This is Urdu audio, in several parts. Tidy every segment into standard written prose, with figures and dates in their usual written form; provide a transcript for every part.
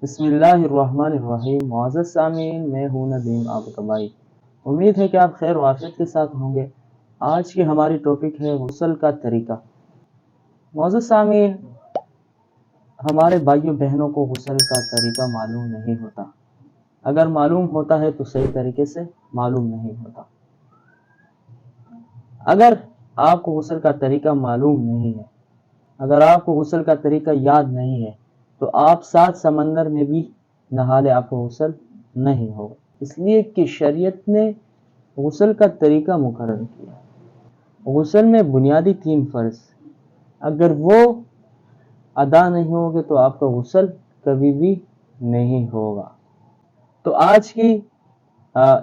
بسم اللہ الرحمن الرحیم۔ معزز سامعین، میں ہوں ندیم آپ کا بھائی۔ امید ہے کہ آپ خیر و عافیت کے ساتھ ہوں گے۔ آج کی ہماری ٹاپک ہے غسل کا طریقہ۔ معزز سامعین، ہمارے بھائیوں بہنوں کو غسل کا طریقہ معلوم نہیں ہوتا۔ اگر معلوم ہوتا ہے تو صحیح طریقے سے معلوم نہیں ہوتا۔ اگر آپ کو غسل کا طریقہ معلوم نہیں ہے، اگر آپ کو غسل کا طریقہ یاد نہیں ہے، تو آپ 7 سمندر میں بھی نہا لے، آپ کو غسل نہیں ہوگا۔ اس لیے کہ شریعت نے غسل کا طریقہ مقرر کیا۔ غسل میں بنیادی 3 فرض، اگر وہ ادا نہیں ہوگے تو آپ کا غسل کبھی بھی نہیں ہوگا۔ تو آج کی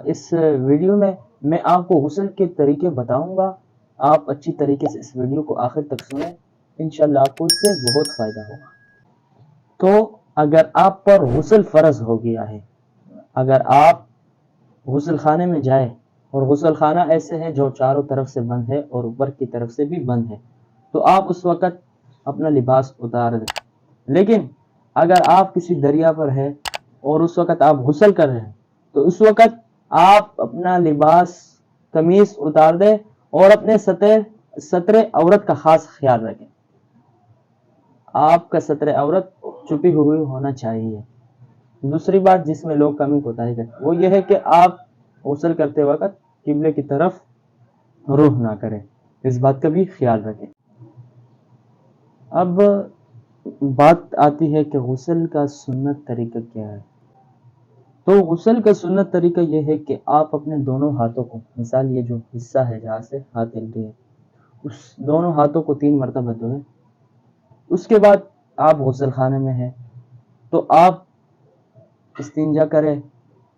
اس ویڈیو میں آپ کو غسل کے طریقے بتاؤں گا۔ آپ اچھی طریقے سے اس ویڈیو کو آخر تک سنیں، انشاءاللہ آپ کو اس سے بہت فائدہ ہوگا۔ تو اگر آپ پر غسل فرض ہو گیا ہے، اگر آپ غسل خانے میں جائیں اور غسل خانہ ایسے ہے جو چاروں طرف سے بند ہے اور اوپر کی طرف سے بھی بند ہے، تو آپ اس وقت اپنا لباس اتار دیں۔ لیکن اگر آپ کسی دریا پر ہے اور اس وقت آپ غسل کر رہے ہیں، تو اس وقت آپ اپنا لباس قمیص اتار دیں اور اپنے ستر عورت کا خاص خیال رکھیں۔ آپ کا ستر عورت چھپی ہوئی ہونا چاہیے۔ دوسری بات جس میں لوگ کمی کوتاہی کرتے وہ یہ ہے کہ آپ غسل کرتے وقت قبلے کی طرف رخ نہ کریں، اس بات کا بھی خیال رکھیں۔ اب بات آتی ہے کہ غسل کا سنت طریقہ کیا ہے۔ تو غسل کا سنت طریقہ یہ ہے کہ آپ اپنے دونوں ہاتھوں کو، مثال یہ جو حصہ ہے جہاں سے ہاتھ ہلتے ہیں، اس دونوں ہاتھوں کو 3 مرتبہ دھوئیں۔ اس کے بعد آپ غسل خانے میں ہیں تو آپ استنجا کریں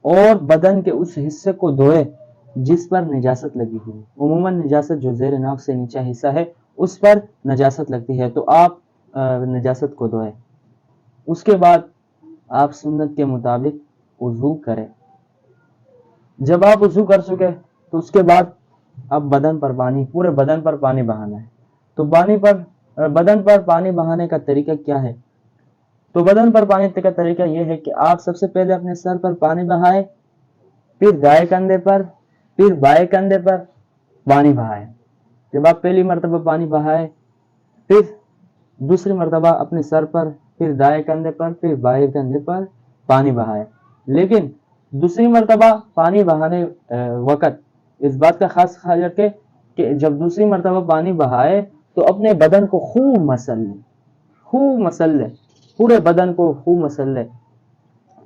اور بدن کے اس حصے کو دھوئیں جس پر نجاست لگی ہوئی۔ عموماً نجاست جو زیر ناک سے نیچا حصہ ہے اس پر نجاست لگتی ہے، تو آپ نجاست کو دھوئیں۔ اس کے بعد آپ سنت کے مطابق وضو کریں۔ جب آپ وضو کر چکے تو اس کے بعد اب بدن پر پانی، پورے بدن پر پانی بہانا ہے۔ تو بدن پر پانی بہانے کا طریقہ کیا ہے؟ تو بدن پر پانی کا طریقہ یہ ہے کہ آپ سب سے پہلے اپنے سر پر پانی بہائیں، پھر دائیں کندھے پر، پھر بائیں کندھے پر پانی بہائیں۔ جب آپ پہلی مرتبہ پانی بہائیں، پھر دوسری مرتبہ اپنے سر پر، پھر دائیں کندھے پر، پھر بائیں کندھے پر پانی بہائیں۔ لیکن دوسری مرتبہ پانی بہانے وقت اس بات کا خاص خیال رکھیں کہ جب دوسری مرتبہ پانی بہائے تو اپنے بدن کو خوب مسل لیں، پورے بدن کو خوب مسل لیں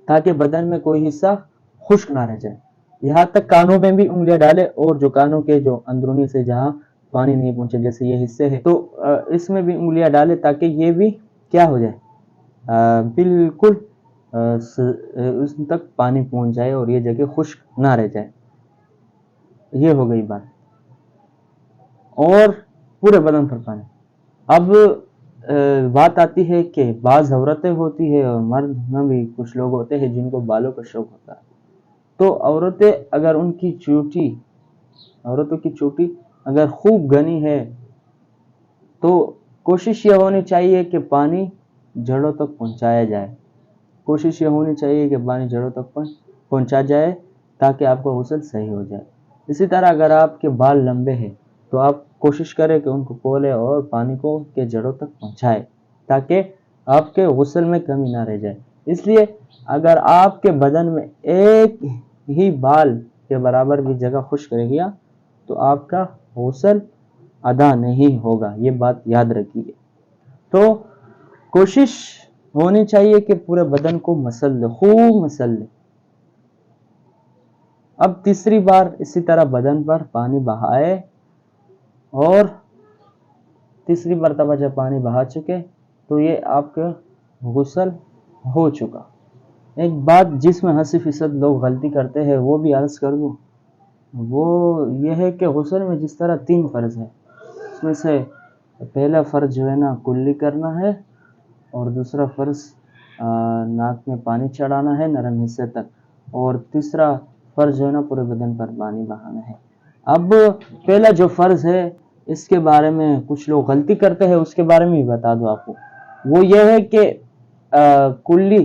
تاکہ بدن میں کوئی حصہ خشک نہ رہ جائے۔ یہاں تک کانوں میں بھی انگلیاں ڈالیں، اور جو کانوں کے جو اندرونی سے جہاں پانی نہیں پہنچے جیسے یہ حصے ہیں، تو اس میں بھی انگلیاں ڈالیں تاکہ یہ بھی کیا ہو جائے، بالکل اس تک پانی پہنچ جائے اور یہ جگہ خشک نہ رہ جائے۔ یہ ہو گئی بات۔ اور پورے بدن پر پانی۔ اب بات آتی ہے کہ بعض عورتیں ہوتی ہے اور مرد میں بھی کچھ لوگ ہوتے ہیں جن کو بالوں کا شوق ہوتا ہے۔ تو عورتیں اگر عورتوں کی چوٹی اگر خوب گھنی ہے تو کوشش یہ ہونی چاہیے کہ پانی جڑوں تک پہنچایا جائے۔ پہنچا جائے تاکہ آپ کا غسل صحیح ہو جائے۔ اسی طرح اگر آپ کے بال لمبے ہیں تو آپ کوشش کریں کہ ان کو کھولیں اور پانی کو کے جڑوں تک پہنچائے تاکہ آپ کے غسل میں کمی نہ رہ جائے۔ اس لیے اگر آپ کے بدن میں ایک ہی بال کے برابر بھی جگہ خشک رہ گیا تو آپ کا غسل ادا نہیں ہوگا، یہ بات یاد رکھیے۔ تو کوشش ہونی چاہیے کہ پورے بدن کو خوب مسل لے۔ اب تیسری بار اسی طرح بدن پر پانی بہائے اور تیسری مرتبہ جب پانی بہا چکے تو یہ آپ کا غسل ہو چکا۔ ایک بات جس میں 80% لوگ غلطی کرتے ہیں وہ بھی عرض کر دوں، وہ یہ ہے کہ غسل میں جس طرح 3 فرض ہے، اس میں سے پہلا فرض جو ہے نا کلی کرنا ہے، اور دوسرا فرض ناک میں پانی چڑھانا ہے نرم حصے تک، اور تیسرا فرض جو ہے نا پورے بدن پر پانی بہانا ہے۔ اب پہلا جو فرض ہے اس کے بارے میں کچھ لوگ غلطی کرتے ہیں، اس کے بارے میں بھی بتا دوں آپ کو۔ وہ یہ ہے کہ کلی